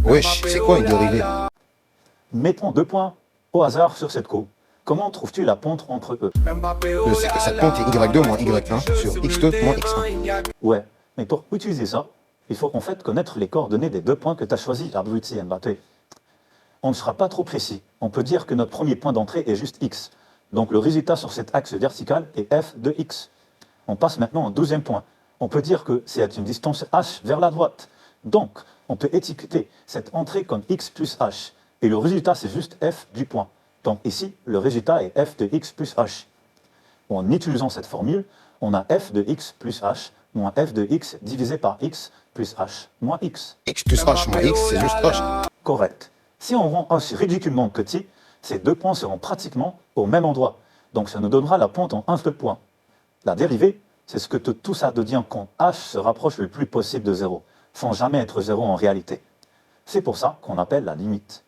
Wesh, c'est quoi une dérivée? Mettons 2 points au hasard sur cette courbe. Comment trouves-tu la pente entre eux? Je sais que cette pente est y2 moins y1 sur x2 moins x1. Ouais, mais pour utiliser ça, il faut en fait connaître les coordonnées des 2 points que tu as choisis, abruti Mbappé. On ne sera pas trop précis. On peut dire que notre premier point d'entrée est juste x. Donc le résultat sur cet axe vertical est f de x. On passe maintenant au 12e point. On peut dire que c'est une distance h vers la droite. Donc, on peut étiqueter cette entrée comme x plus h. Et le résultat, c'est juste f du point. Donc ici, le résultat est f de x plus h. En utilisant cette formule, on a f de x plus h moins f de x divisé par x plus h moins x. X plus h moins x, c'est juste h. Correct. Si on rend h ridiculement petit, ces 2 points seront pratiquement au même endroit. Donc ça nous donnera la pente en un seul point. La dérivée, c'est ce que tout ça devient quand h se rapproche le plus possible de 0, sans jamais être 0 en réalité. C'est pour ça qu'on appelle la limite.